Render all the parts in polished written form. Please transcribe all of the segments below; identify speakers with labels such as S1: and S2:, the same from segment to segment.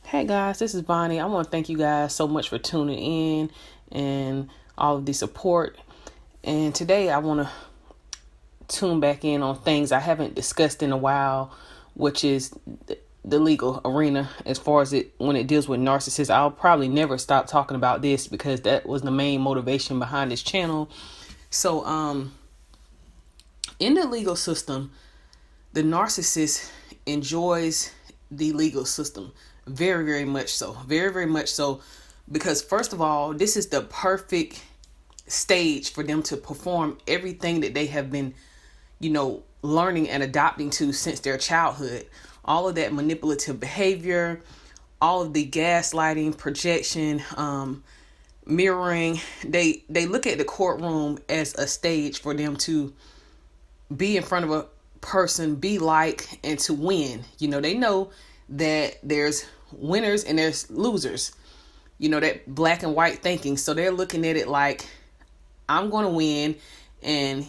S1: Hey guys, this is Bonnie. I want to thank you guys so much for tuning in and all of the support. And today I want to tune back in on things I haven't discussed in a while, which is the legal arena as far as it when it deals with narcissists. I'll probably never stop talking about this because that was the main motivation behind this channel. So in the legal system, the narcissist enjoys the legal system very, very much so. Very, very much so. Because first of all, this is the perfect stage for them to perform everything that they have been, learning and adopting to since their childhood. All of that manipulative behavior, all of the gaslighting, projection, mirroring. They look at the courtroom as a stage for them to be in front of a person, be like, and to win. They know that there's winners and there's losers, that black and white thinking. So they're looking at it like, I'm going to win and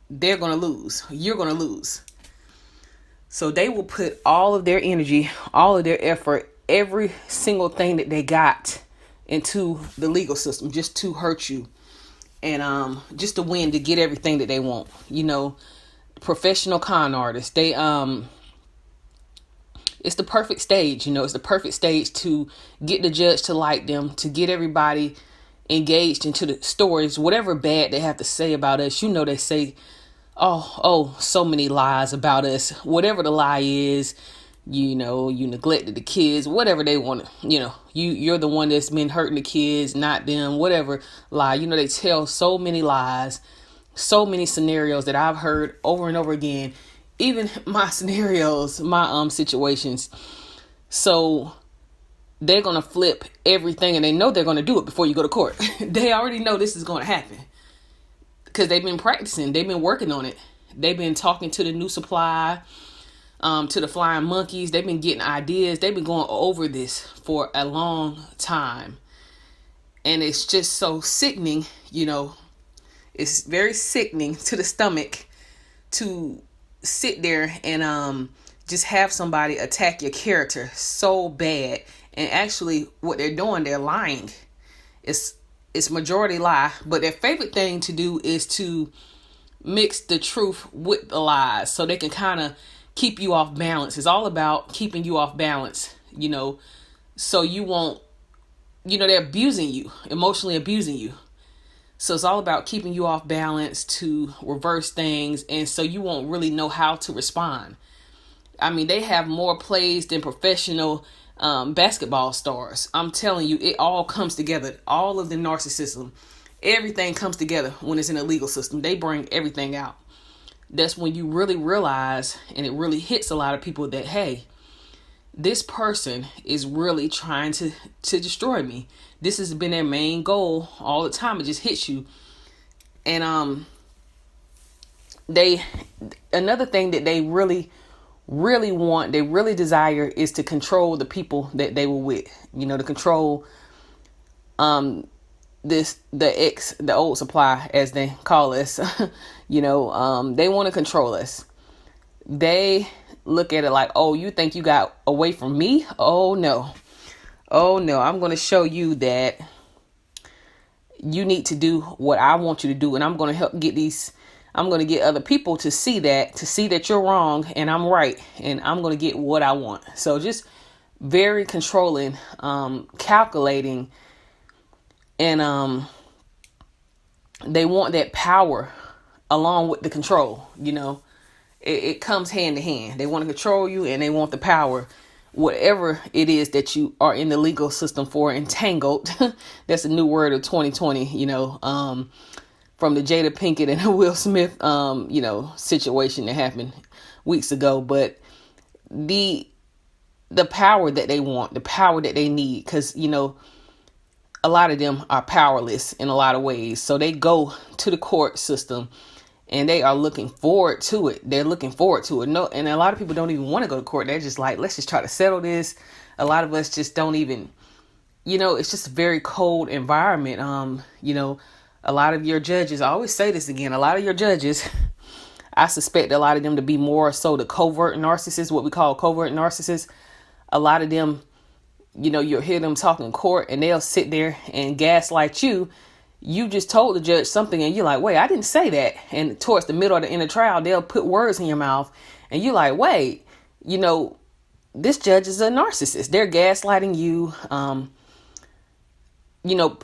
S1: they're going to lose. You're going to lose. So they will put all of their energy, all of their effort, every single thing that they got into the legal system just to hurt you and just to win, to get everything that they want. Professional con artists, they it's the perfect stage. It's the perfect stage to get the judge to like them, to get everybody engaged into the stories, whatever bad they have to say about us. They say, oh, so many lies about us. Whatever the lie is, you neglected the kids, whatever they want. You're the one that's been hurting the kids, not them. Whatever lie, they tell so many lies, so many scenarios that I've heard over and over again. Even my scenarios, my situations. So they're going to flip everything, and they know they're going to do it before you go to court. They already know this is going to happen because they've been practicing. They've been working on it. They've been talking to the new supply, to the flying monkeys. They've been getting ideas. They've been going over this for a long time. And it's just so sickening, it's very sickening to the stomach to sit there and just have somebody attack your character so bad. And actually what they're doing, they're lying. It's majority lie, but their favorite thing to do is to mix the truth with the lies so they can kind of keep you off balance. It's all about keeping you off balance, so you won't, they're abusing you, emotionally abusing you. So it's all about keeping you off balance to reverse things, and so you won't really know how to respond. I mean, they have more plays than professional basketball stars. I'm telling you, it all comes together. All of the narcissism, everything comes together when it's in a legal system. They bring everything out. That's when you really realize, and it really hits a lot of people, that, hey, this person is really trying to destroy me. This has been their main goal all the time. It just hits you. And another thing that they really want, they really desire, is to control the people that they were with. To control the old supply, as they call us. They want to control us. They look at it like, oh, you think you got away from me? Oh no, I'm going to show you that you need to do what I want you to do, and I'm going to help I'm going to get other people to see that you're wrong and I'm right, and I'm going to get what I want. So just very controlling, calculating, and they want that power along with the control. It comes hand to hand. They want to control you and they want the power, whatever it is that you are in the legal system for, entangled. That's a new word of 2020, from the Jada Pinkett and the Will Smith, situation that happened weeks ago. But the power that they want, the power that they need, because, a lot of them are powerless in a lot of ways. So they go to the court system and they are looking forward to it. They're looking forward to it. No, and a lot of people don't even want to go to court. They're just like, let's just try to settle this. A lot of us just don't even, it's just a very cold environment. A lot of your judges, I always say this again, a lot of your judges, I suspect a lot of them to be more so the covert narcissists, what we call covert narcissists. A lot of them You'll hear them talk in court and they'll sit there and gaslight you. You just told the judge something and you're like, wait, I didn't say that. And towards the middle of the end of trial, they'll put words in your mouth and you're like, wait, this judge is a narcissist. They're gaslighting you,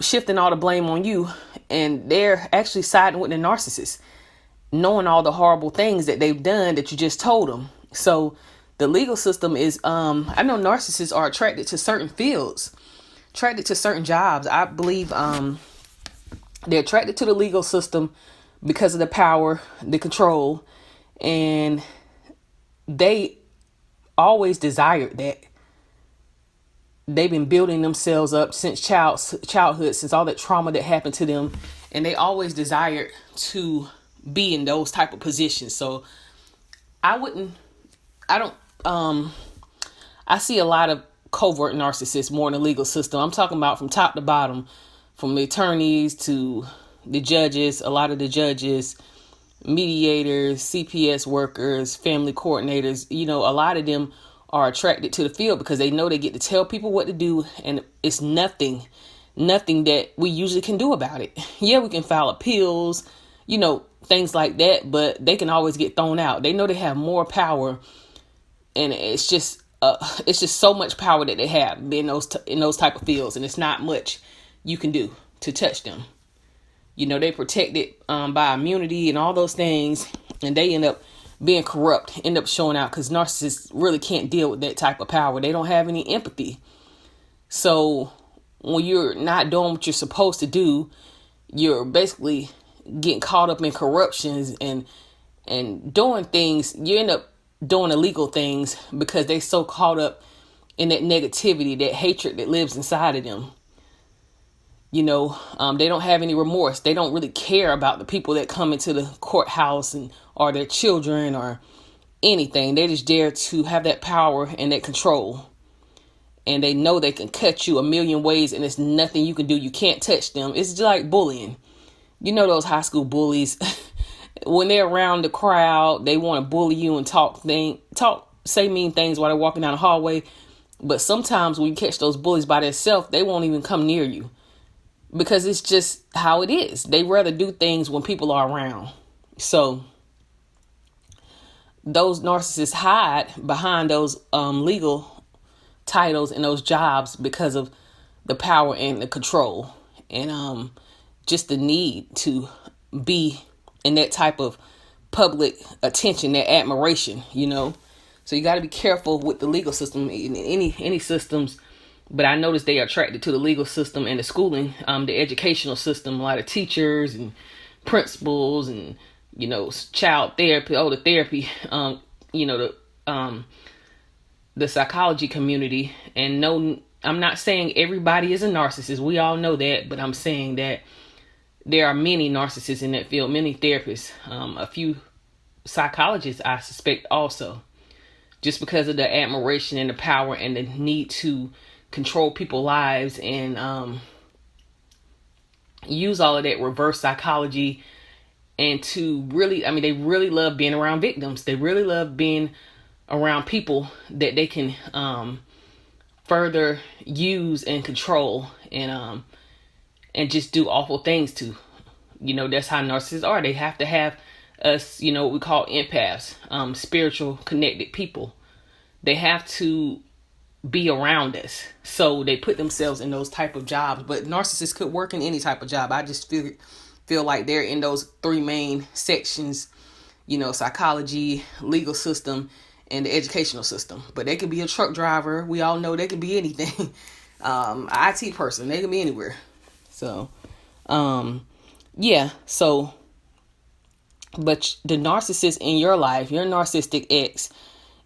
S1: shifting all the blame on you. And they're actually siding with the narcissist, knowing all the horrible things that they've done that you just told them. So the legal system is, I know narcissists are attracted to certain fields, attracted to certain jobs. I believe they're attracted to the legal system because of the power, the control, and they always desired that. They've been building themselves up since childhood, since all that trauma that happened to them, and they always desired to be in those type of positions. So I see a lot of covert narcissists more in the legal system. I'm talking about from top to bottom, from the attorneys to the judges, a lot of the judges, mediators, CPS workers, family coordinators. A lot of them are attracted to the field because they know they get to tell people what to do, and it's nothing that we usually can do about it. Yeah, we can file appeals, things like that, but they can always get thrown out. They know they have more power, and it's just so much power that they have in those type of fields, and it's not much you can do to touch them. They protected by immunity and all those things, and they end up being corrupt, end up showing out because narcissists really can't deal with that type of power. They don't have any empathy. So when you're not doing what you're supposed to do, you're basically getting caught up in corruptions and doing things. You end up doing illegal things because they so caught up in that negativity, that hatred that lives inside of them. They don't have any remorse. They don't really care about the people that come into the courthouse or their children or anything. They just dare to have that power and that control. And they know they can cut you a million ways and there's nothing you can do. You can't touch them. It's just like bullying. Those high school bullies, when they're around the crowd, they want to bully you and say mean things while they're walking down the hallway. But sometimes when you catch those bullies by themselves, they won't even come near you. Because it's just how it is. They rather do things when people are around. So those narcissists hide behind those legal titles and those jobs because of the power and the control. And just the need to be in that type of public attention, that admiration, So you got to be careful with the legal system, in any systems. But I noticed they are attracted to the legal system and the schooling, the educational system. A lot of teachers and principals and, child therapy, the therapy, the psychology community. And no, I'm not saying everybody is a narcissist. We all know that. But I'm saying that there are many narcissists in that field, many therapists, a few psychologists, I suspect also, just because of the admiration and the power and the need to control people's lives and use all of that reverse psychology, and to really, they really love being around victims. They really love being around people that they can further use and control and just do awful things to. That's how narcissists are. They have to have us, what we call empaths, spiritual connected people. They have to be around us. So they put themselves in those type of jobs. But narcissists could work in any type of job. I just feel like they're in those three main sections, psychology, legal system, and the educational system. But they could be a truck driver. We all know they could be anything. IT person. They can be anywhere. So, So, but the narcissist in your life, your narcissistic ex,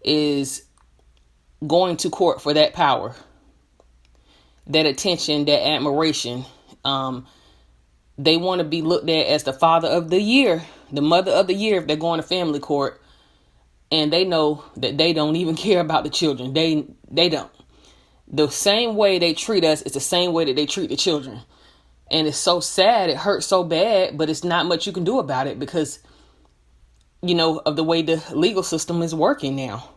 S1: is going to court for that power, that attention, that admiration. They want to be looked at as the father of the year, the mother of the year if they're going to family court. And they know that they don't even care about the children. They don't. The same way they treat us is the same way that they treat the children. And it's so sad. It hurts so bad, but it's not much you can do about it because, of the way the legal system is working now.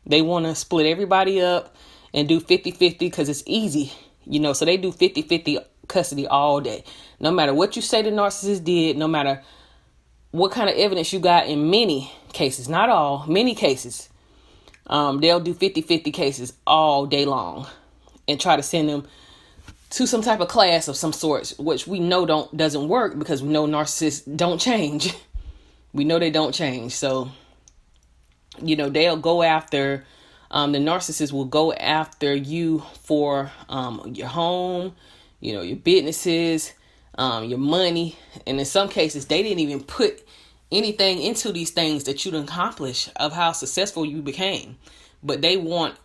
S1: They want to split everybody up and do 50-50 because it's easy, so they do 50-50 custody all day. No matter what you say the narcissist did, no matter what kind of evidence you got, in many cases, not all, many cases, they'll do 50-50 cases all day long and try to send them to some type of class of some sorts, which we know doesn't work because we know narcissists don't change. We know they don't change. So, they'll go after, the narcissist will go after you for your home, your businesses, your money. And in some cases, they didn't even put anything into these things that you'd accomplish of how successful you became. But they want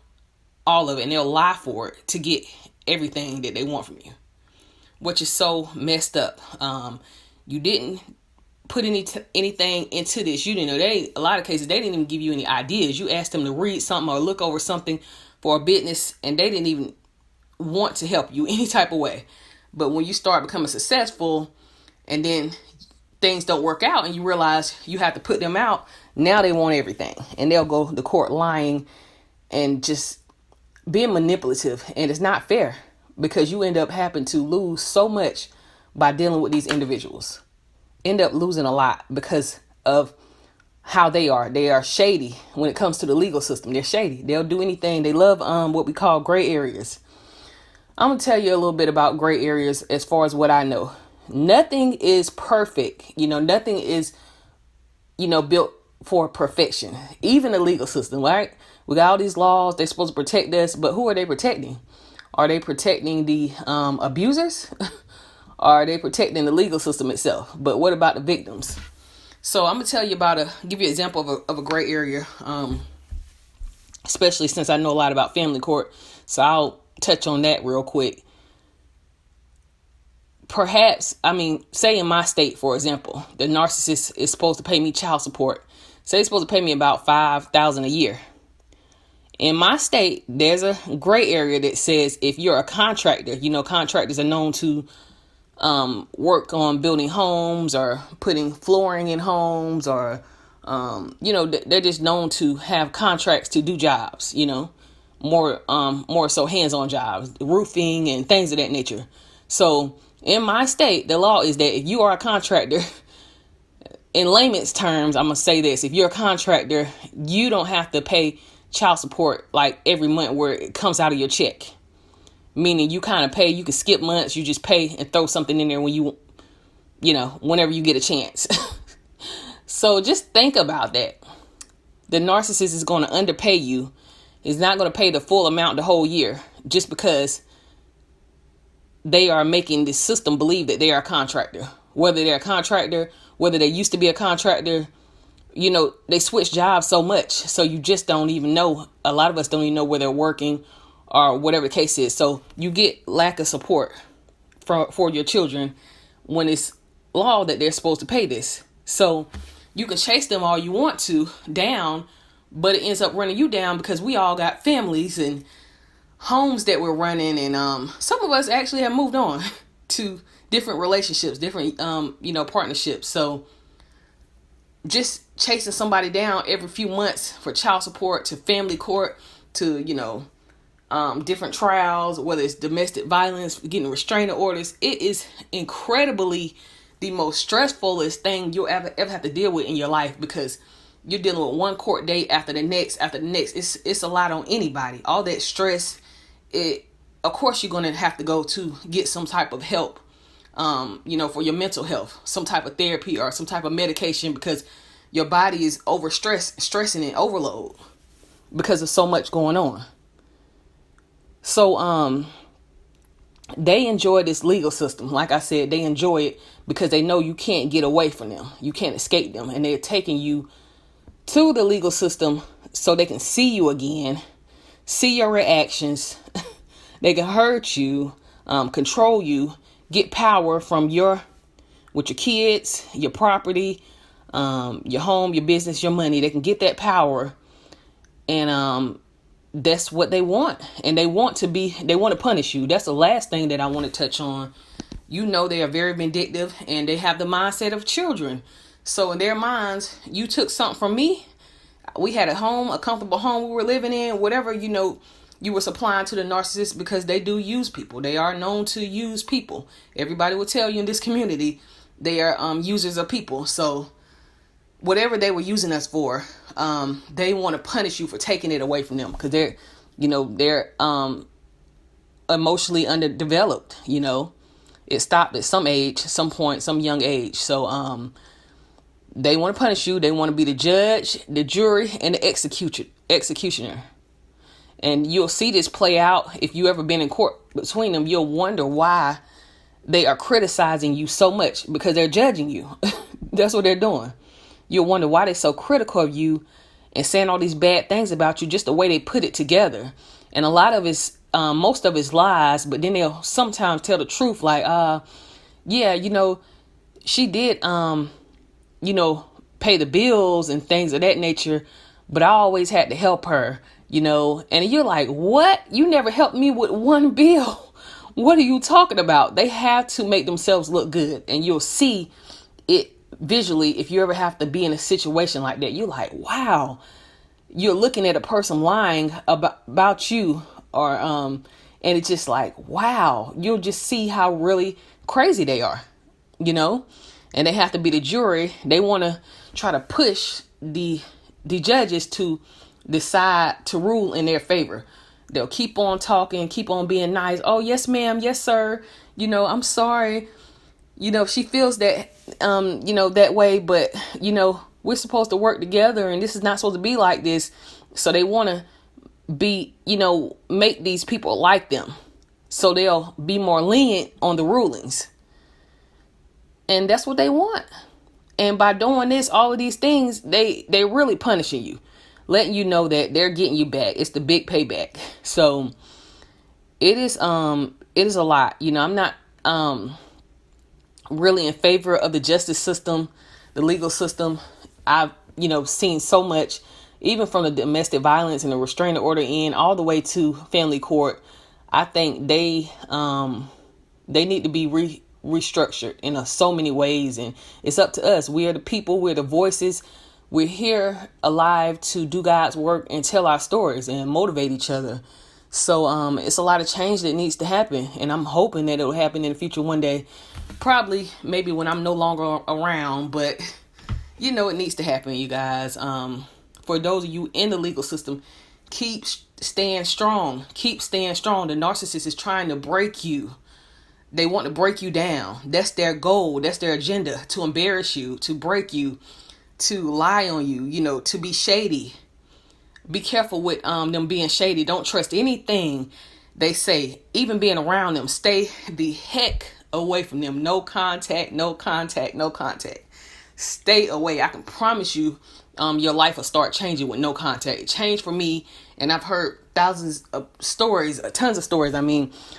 S1: all of it, and they'll lie for it to get everything that they want from you, which is so messed up. You didn't put anything into this. You didn't know. A lot of cases, they didn't even give you any ideas. You asked them to read something or look over something for a business, and they didn't even want to help you any type of way. But when you start becoming successful and then things don't work out and you realize you have to put them out, now they want everything, and they'll go to court lying and just being manipulative. And it's not fair because you end up having to lose so much by dealing with these individuals. End up losing a lot because of how they are. They are shady when it comes to the legal system. They're shady. They'll do anything. They love what we call gray areas. I'm going to tell you a little bit about gray areas as far as what I know. Nothing is perfect. Nothing is, built for perfection. Even the legal system, right? We got all these laws. They're supposed to protect us, but who are they protecting? Are they protecting the abusers? Or are they protecting the legal system itself? But what about the victims? So I'm going to tell you give you an example of a gray area, especially since I know a lot about family court. So I'll touch on that real quick. Perhaps, say in my state, for example, the narcissist is supposed to pay me child support. Say he's supposed to pay me about $5,000 a year. In my state, there's a gray area that says if you're a contractor, contractors are known to work on building homes or putting flooring in homes, or they're just known to have contracts to do jobs, more so hands-on jobs, roofing and things of that nature. So in my state, the law is that if you are a contractor, in layman's terms, I'm gonna say this: if you're a contractor, you don't have to pay child support like every month where it comes out of your check. Meaning you kind of pay, you can skip months, you just pay and throw something in there when whenever you get a chance. So just think about that. The narcissist is going to underpay you. Is not going to pay the full amount the whole year just because they are making the system believe that they are a contractor. Whether they're a contractor, whether they used to be a contractor, they switch jobs so much. So you just don't even know. A lot of us don't even know where they're working or whatever the case is. So you get lack of support for your children when it's law that they're supposed to pay this. So you can chase them all you want to down, but it ends up running you down because we all got families and homes that we're running. And some of us actually have moved on to different relationships, different, partnerships. So just chasing somebody down every few months for child support, to family court, to, different trials, whether it's domestic violence, getting restraining orders, it is incredibly the most stressfulest thing you'll ever have to deal with in your life, because you're dealing with one court date after the next. It's a lot on anybody. All that stress, of course you're going to have to go to get some type of help, for your mental health, some type of therapy or some type of medication, because your body is stressing and overload because of so much going on. So, they enjoy this legal system. Like I said, they enjoy it because they know you can't get away from them. You can't escape them. And they're taking you to the legal system so they can see you again, see your reactions. They can hurt you, control you, get power from with your kids, your property, your home, your business, your money. They can get that power. And, that's what they want. And they want to punish you. That's the last thing that I want to touch on. They are very vindictive and they have the mindset of children. So in their minds, you took something from me. We had a home, a comfortable home we were living in, whatever, you were supplying to the narcissist, because they do use people. They are known to use people. Everybody will tell you in this community they are users of people. So whatever they were using us for, they want to punish you for taking it away from them, because they're emotionally underdeveloped. It stopped at some age, some point, some young age. So they want to punish you. They want to be the judge, the jury, and the executioner. And you'll see this play out if you ever been in court between them. You'll wonder why they are criticizing you so much, because they're judging you. That's what they're doing. You'll wonder why they're so critical of you and saying all these bad things about you, just the way they put it together. And a lot of it's, most of it's lies, but then they'll sometimes tell the truth. Like, yeah, she did, pay the bills and things of that nature, but I always had to help her. And you're like, what? You never helped me with one bill. What are you talking about? They have to make themselves look good, and you'll see it visually. If you ever have to be in a situation like that, you're like, wow, you're looking at a person lying about you, or and it's just like, wow, you'll just see how really crazy they are, and they have to be the jury. They want to try to push the judges to decide to rule in their favor. They'll keep on talking, keep on being nice. Oh, yes, ma'am. Yes, sir. I'm sorry. She feels that, that way, but, we're supposed to work together, and this is not supposed to be like this. So they want to be, make these people like them, so they'll be more lenient on the rulings. And that's what they want. And by doing this, all of these things, they're really punishing you, letting you know that they're getting you back. It's the big payback. So it is a lot. I'm not really in favor of the justice system, the legal system. I've seen so much, even from the domestic violence and the restraining order all the way to family court. I think they need to be restructured in so many ways, and it's up to us. We are the people. We're the voices. We're here alive to do God's work and tell our stories and motivate each other. So it's a lot of change that needs to happen, and I'm hoping that it'll happen in the future one day. Probably, maybe when I'm no longer around, but it needs to happen, you guys. For those of you in the legal system, keep staying strong. Keep staying strong. The narcissist is trying to break you. They want to break you down. That's their goal. That's their agenda, to embarrass you, to break you, to lie on you, to be shady. Be careful with them being shady. Don't trust anything they say. Even being around them, stay the heck away from them. No contact, no contact, no contact. Stay away. I can promise you your life will start changing with no contact. It changed for me, and I've heard tons of stories,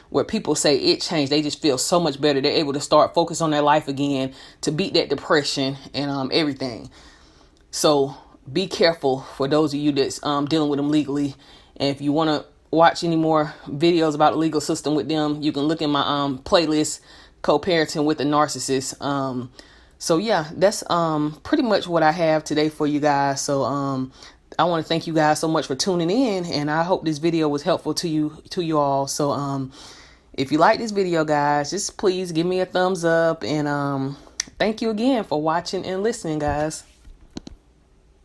S1: where people say it changed. They just feel so much better. They're able to start focus on their life again, to beat that depression and everything. So be careful for those of you that's dealing with them legally. And if you want to watch any more videos about the legal system with them, you can look in my playlist, Co-Parenting with a Narcissist. So yeah, that's pretty much what I have today for you guys. So I want to thank you guys so much for tuning in, and I hope this video was helpful to you all. So if you like this video, guys, just please give me a thumbs up, and thank you again for watching and listening, guys.